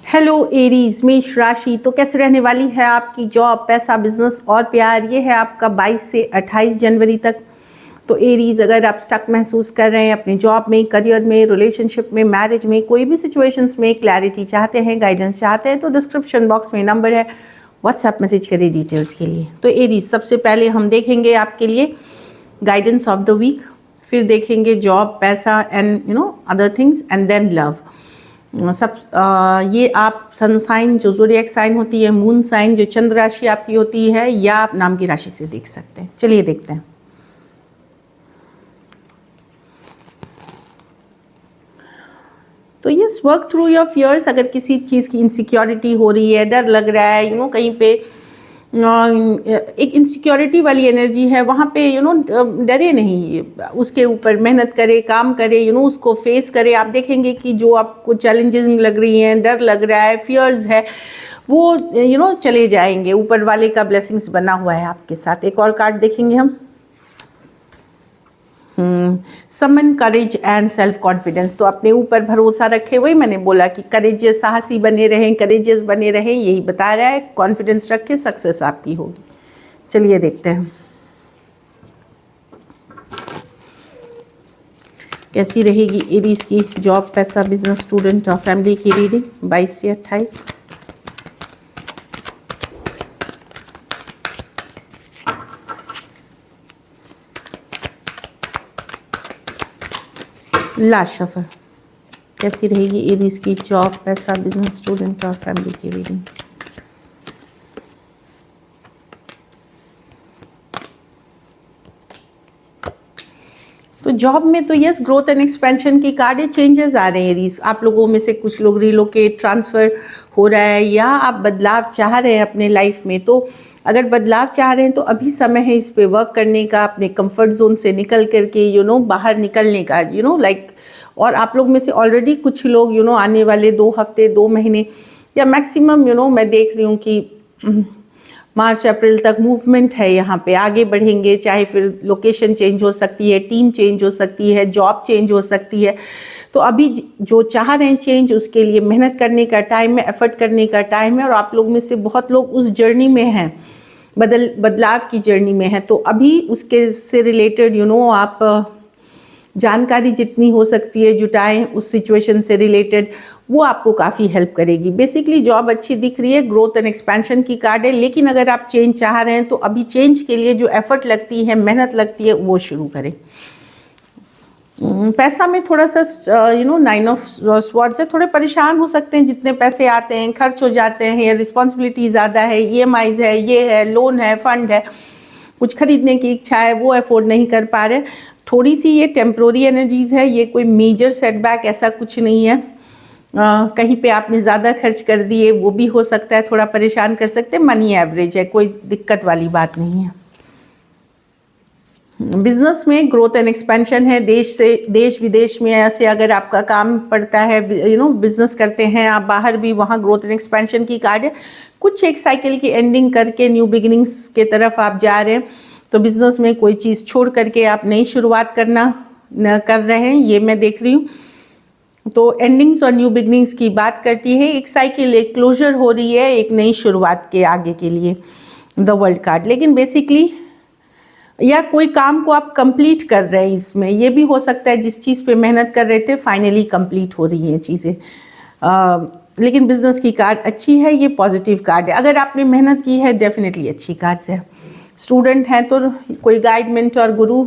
Hello Aries, मेष राशि। तो कैसे रहने वाली है आपकी जॉब, पैसा, बिजनेस और प्यार। ये है आपका 22 से 28 जनवरी तक। तो एरीज, अगर आप स्टक महसूस कर रहे हैं अपने जॉब में, करियर में, रिलेशनशिप में, मैरिज में, कोई भी सिचुएशंस में क्लैरिटी चाहते हैं, गाइडेंस चाहते हैं, तो डिस्क्रिप्शन बॉक्स में नंबर है, व्हाट्सएप मैसेज करिए डिटेल्स के लिए। तो एरीज, सबसे पहले हम देखेंगे आपके लिए गाइडेंस ऑफ द वीक, फिर देखेंगे जॉब, पैसा and other things, and then love. ये आप सन साइन जो ज़ोडिएक साइन होती है, मून साइन जो चंद्र राशि आपकी होती है, या आप नाम की राशि से देख सकते हैं। चलिए देखते हैं। तो yes, work through your fears. अगर किसी चीज़ की इनसिक्योरिटी हो रही है, डर लग रहा है, कहीं पे एक इनसिक्योरिटी वाली एनर्जी है, वहाँ पे डरे नहीं, उसके ऊपर मेहनत करे, काम करे, उसको फेस करे। आप देखेंगे कि जो आपको चैलेंजिंग लग रही हैं, डर लग रहा है, फियर्स है, वो चले जाएंगे। ऊपर वाले का ब्लेसिंग्स बना हुआ है आपके साथ। एक और कार्ड देखेंगे हम, समन करेज एंड सेल्फ कॉन्फिडेंस। तो अपने ऊपर भरोसा रखे, वही मैंने बोला कि करेजियस, साहसी बने रहें, करेजियस बने रहें, यही बता रहा है। कॉन्फिडेंस रखे, सक्सेस आपकी होगी। चलिए देखते हैं कैसी रहेगी एरीज की जॉब, पैसा, बिजनेस, स्टूडेंट और फैमिली की रीडिंग 22 से 28। लास्ट शफल, कैसी रहेगी एरीज की जॉब, पैसा, बिजनेस, स्टूडेंट और फैमिली की रीडिंग। तो जॉब में तो यस, ग्रोथ एंड एक्सपेंशन की कार्ड है। चेंजेस आ रहे हैं एरीज। आप लोगों में से कुछ लोग रिलोकेट, ट्रांसफ़र हो रहा है, या आप बदलाव चाह रहे हैं अपने लाइफ में। तो अगर बदलाव चाह रहे हैं तो अभी समय है इस पे वर्क करने का, अपने कंफर्ट जोन से निकल करके बाहर निकलने का, लाइक। और आप लोग में से ऑलरेडी कुछ लोग आने वाले 2 हफ्ते, 2 महीने या मैक्सिमम मैं देख रही हूँ कि मार्च अप्रैल तक मूवमेंट है, यहाँ पे आगे बढ़ेंगे। चाहे फिर लोकेशन चेंज हो सकती है, टीम चेंज हो सकती है, जॉब चेंज हो सकती है। तो अभी जो चाह रहे हैं चेंज, उसके लिए मेहनत करने का टाइम है, एफर्ट करने का टाइम है। और आप लोग में से बहुत लोग उस जर्नी में हैं, बदलाव की जर्नी में है। तो अभी उसके से रिलेटेड आप जानकारी जितनी हो सकती है जुटाएं, उस सिचुएशन से रिलेटेड, वो आपको काफ़ी हेल्प करेगी। बेसिकली जॉब अच्छी दिख रही है, ग्रोथ एंड एक्सपेंशन की कार्ड है। लेकिन अगर आप चेंज चाह रहे हैं तो अभी चेंज के लिए जो एफर्ट लगती है, मेहनत लगती है, वो शुरू करें। पैसा में थोड़ा सा 9 ऑफ स्वॉर्ड्स से थोड़े परेशान हो सकते हैं। जितने पैसे आते हैं खर्च हो जाते हैं, रिस्पॉन्सिबिलिटी ज़्यादा है, EMIs है, ये है, लोन है, फंड है, कुछ खरीदने की इच्छा है, वो अफोर्ड नहीं कर पा रहे। थोड़ी सी ये टेम्प्रोरी एनर्जीज़ है, ये कोई मेजर सेटबैक ऐसा कुछ नहीं है। कहीं पे आपने ज़्यादा खर्च कर दिए, वो भी हो सकता है, थोड़ा परेशान कर सकते हैं। मनी एवरेज है, कोई दिक्कत वाली बात नहीं है। बिजनेस में ग्रोथ एंड एक्सपेंशन है। देश विदेश में ऐसे अगर आपका काम पड़ता है, बिजनेस करते हैं आप बाहर भी, वहाँ ग्रोथ एंड एक्सपेंशन की कार्ड है। कुछ एक साइकिल की एंडिंग करके न्यू बिगिनिंग्स के तरफ आप जा रहे हैं। तो बिजनेस में कोई चीज़ छोड़ करके आप नई शुरुआत कर रहे हैं, ये मैं देख रही हूँ। तो एंडिंग्स और न्यू बिगिनिंग्स की बात करती है। एक साइकिल, एक क्लोजर हो रही है, एक नई शुरुआत के आगे के लिए, द वर्ल्ड कार्ड। लेकिन बेसिकली या कोई काम को आप कंप्लीट कर रहे हैं, इसमें ये भी हो सकता है जिस चीज़ पे मेहनत कर रहे थे फाइनली कंप्लीट हो रही हैं चीज़ें। लेकिन बिजनेस की कार्ड अच्छी है, ये पॉजिटिव कार्ड है। अगर आपने मेहनत की है, डेफिनेटली अच्छी कार्ड्स है। स्टूडेंट हैं तो कोई गाइड, मेंटर, गुरु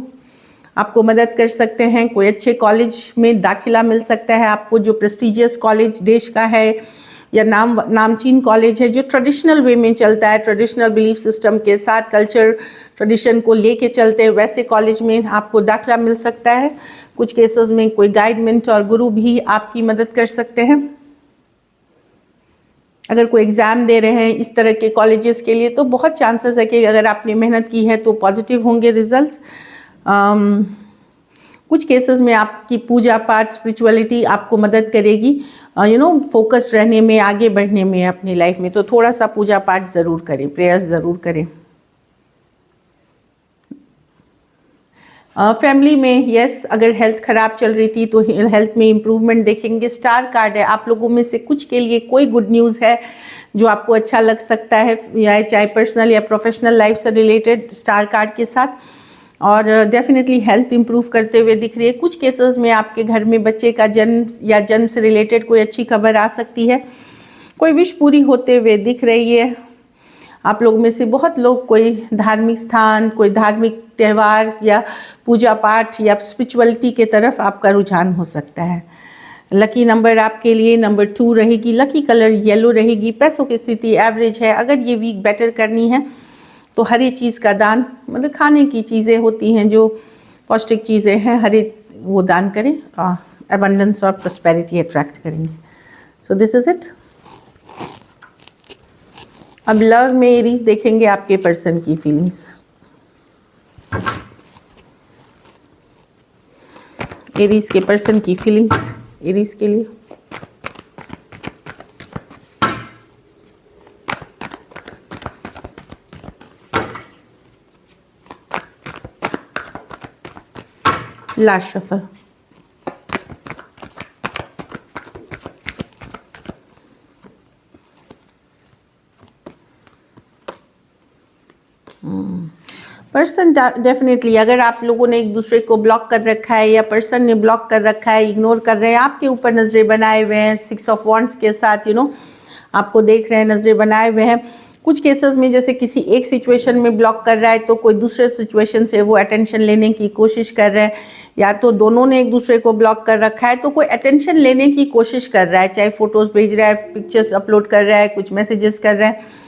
आपको मदद कर सकते हैं। कोई अच्छे कॉलेज में दाखिला मिल सकता है आपको, जो प्रेस्टिजियस कॉलेज देश का है, या नामचीन कॉलेज है, जो ट्रेडिशनल वे में चलता है, ट्रेडिशनल बिलीफ सिस्टम के साथ, कल्चर ट्रेडिशन को लेके चलते हैं, वैसे कॉलेज में आपको दाखिला मिल सकता है। कुछ केसेस में कोई गाइड, मेंटर और गुरु भी आपकी मदद कर सकते हैं। अगर कोई एग्ज़ाम दे रहे हैं इस तरह के कॉलेजेस के लिए, तो बहुत चांसेस है कि अगर आपने मेहनत की है तो पॉजिटिव होंगे रिजल्ट्स। कुछ केसेस में आपकी पूजा पाठ, स्पिरिचुअलिटी आपको मदद करेगी फोकस रहने में, आगे बढ़ने में अपनी लाइफ में। तो थोड़ा सा पूजा पाठ ज़रूर करें, प्रेयर्स ज़रूर करें। फैमिली में यस, अगर हेल्थ ख़राब चल रही थी तो हेल्थ में इम्प्रूवमेंट देखेंगे। स्टार कार्ड है, आप लोगों में से कुछ के लिए कोई गुड न्यूज़ है जो आपको अच्छा लग सकता है, या चाहे पर्सनल या प्रोफेशनल लाइफ से रिलेटेड स्टार कार्ड के साथ। और डेफिनेटली हेल्थ इंप्रूव करते हुए दिख रही है। कुछ केसेस में आपके घर में बच्चे का जन्म या जन्म से रिलेटेड कोई अच्छी खबर आ सकती है। कोई विश पूरी होते हुए दिख रही है। आप लोग में से बहुत लोग कोई धार्मिक स्थान, कोई धार्मिक त्यौहार या पूजा पाठ या स्पिरिचुअलिटी के तरफ आपका रुझान हो सकता है। लकी नंबर आपके लिए नंबर 2 रहेगी। लकी कलर येलो रहेगी। पैसों की स्थिति एवरेज है। अगर ये वीक बेटर करनी है तो हरी चीज़ का दान, मतलब खाने की चीज़ें होती हैं जो पौष्टिक चीज़ें हैं, हरी वो दान करें। एबंडेंस और प्रॉस्पेरिटी अट्रैक्ट करेंगे। So this is it. अब लव में एरीज देखेंगे आपके पर्सन की फीलिंग्स। एरीज के पर्सन की फीलिंग्स एरीज के लिए। Last shuffle. पर्सन डेफिनेटली, अगर आप लोगों ने एक दूसरे को ब्लॉक कर रखा है या पर्सन ने ब्लॉक कर रखा है, इग्नोर कर रहे हैं, आपके ऊपर नज़रें बनाए हुए हैं 6 ऑफ वॉन्ड्स के साथ, आपको देख रहे हैं, नज़रें बनाए हुए हैं। कुछ केसेस में जैसे किसी एक सिचुएशन में ब्लॉक कर रहा है तो कोई दूसरे सिचुएशन से वो अटेंशन लेने की कोशिश कर रहे हैं, या तो दोनों ने एक दूसरे को ब्लॉक कर रखा है तो कोई अटेंशन लेने की कोशिश कर रहा है, चाहे फ़ोटोज़ भेज रहा है, पिक्चर्स अपलोड कर रहा है, कुछ मैसेजेस कर रहा है,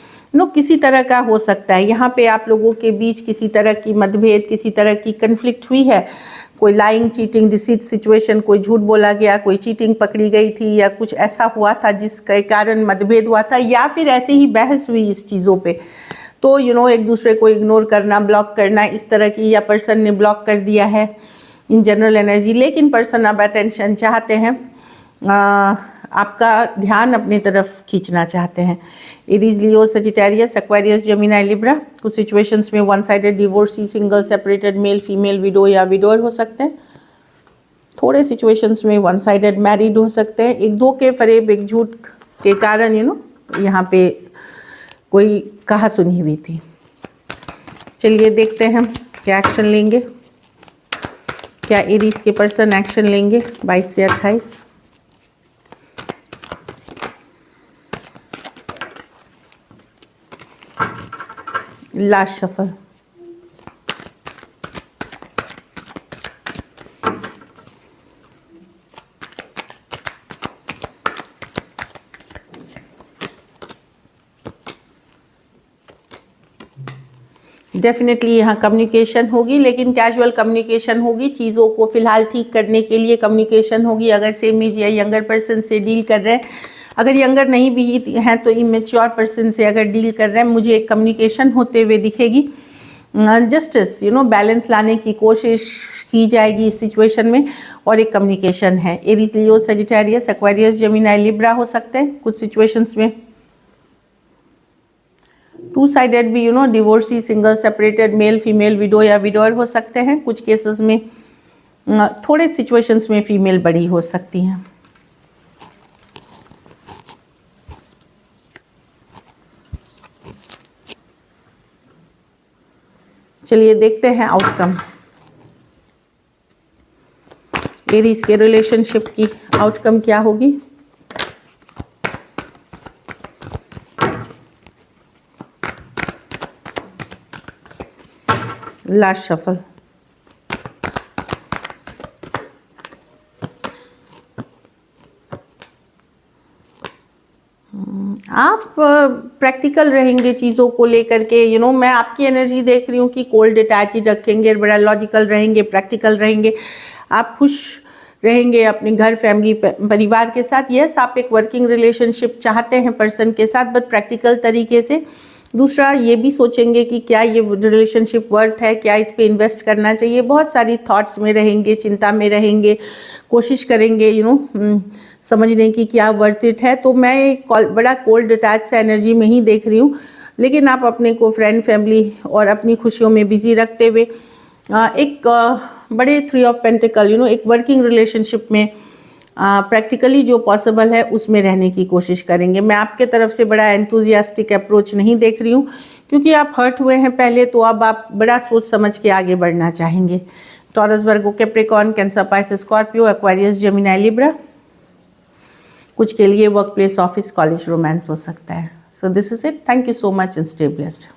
किसी तरह का हो सकता है। यहाँ पे आप लोगों के बीच किसी तरह की मतभेद, किसी तरह की कन्फ्लिक्ट हुई है। कोई लाइंग, चीटिंग, डिसीट सिचुएशन, कोई झूठ बोला गया, कोई चीटिंग पकड़ी गई थी, या कुछ ऐसा हुआ था जिसके कारण मतभेद हुआ था, या फिर ऐसे ही बहस हुई इस चीज़ों पे। तो एक दूसरे को इग्नोर करना, ब्लॉक करना, इस तरह की, या पर्सन ने ब्लॉक कर दिया है इन जनरल एनर्जी। लेकिन पर्सन अब अटेंशन चाहते हैं, आपका ध्यान अपनी तरफ खींचना चाहते हैं। एरीज, लियो, सजिटेरियस, एक्वेरियस, जेमिनी, लिब्रा। कुछ सिचुएशंस में one sided, divorcee, single, separated, male female, window या विडोर हो सकते हैं। थोड़े सिचुएशंस में वन साइडेड मैरिड हो सकते हैं। एक दो के फरेब, एक झूठ के कारण यहाँ पे कोई कहा सुनी हुई थी। चलिए देखते हैं क्या एक्शन लेंगे, क्या एरीज के पर्सन एक्शन लेंगे 22 से 28। Last shuffle. डेफिनेटली यहाँ कम्युनिकेशन होगी, लेकिन कैजुअल कम्युनिकेशन होगी। चीज़ों को फिलहाल ठीक करने के लिए कम्युनिकेशन होगी। अगर सेम एज या यंगर पर्सन से डील कर रहे हैं, अगर यंगर नहीं भी हैं तो इमेच्योर पर्सन से अगर डील कर रहे हैं, मुझे एक कम्युनिकेशन होते हुए दिखेगी। जस्टिस, बैलेंस लाने की कोशिश की जाएगी इस सिचुएशन में, और एक कम्युनिकेशन है। एरीज, लियो, सजिटेरियस, एक्वेरियस, जेमिनी, लिब्रा हो सकते हैं कुछ सिचुएशंस में। टू साइडेड भी, divorcee, single, separated, male female, window या विडोर हो सकते हैं। कुछ केसेस में थोड़े सिचुएशंस में फीमेल बड़ी हो सकती हैं। चलिए देखते हैं आउटकम, एरीज के रिलेशनशिप की आउटकम क्या होगी। Last shuffle. आप प्रैक्टिकल रहेंगे चीज़ों को लेकर के। मैं आपकी एनर्जी देख रही हूँ कि कोल्ड अटैच रखेंगे, बड़ा लॉजिकल रहेंगे, प्रैक्टिकल रहेंगे। आप खुश रहेंगे अपने घर, फैमिली, परिवार के साथ। यस, आप एक वर्किंग रिलेशनशिप चाहते हैं पर्सन के साथ, बट प्रैक्टिकल तरीके से। दूसरा, ये भी सोचेंगे कि क्या ये रिलेशनशिप वर्थ है, क्या इस पे इन्वेस्ट करना चाहिए। बहुत सारी थॉट्स में रहेंगे, चिंता में रहेंगे, कोशिश करेंगे समझने की क्या वर्थ इट है। तो मैं एक बड़ा कोल्ड अटैच से एनर्जी में ही देख रही हूँ। लेकिन आप अपने को फ्रेंड, फैमिली और अपनी खुशियों में बिजी रखते हुए एक बड़े 3 ऑफ पेंटिकल, एक वर्किंग रिलेशनशिप में प्रैक्टिकली जो पॉसिबल है उसमें रहने की कोशिश करेंगे। मैं आपके तरफ से बड़ा एंथुजियास्टिक अप्रोच नहीं देख रही हूँ, क्योंकि आप हर्ट हुए हैं पहले, तो अब आप बड़ा सोच समझ के आगे बढ़ना चाहेंगे। Taurus, Virgo, Capricorn, Cancer, Pisces, Scorpio, Aquarius, Gemini, Libra, कुछ के लिए work place, office, college, romance हो सकता है। So this is it. Thank you so much and stay blessed.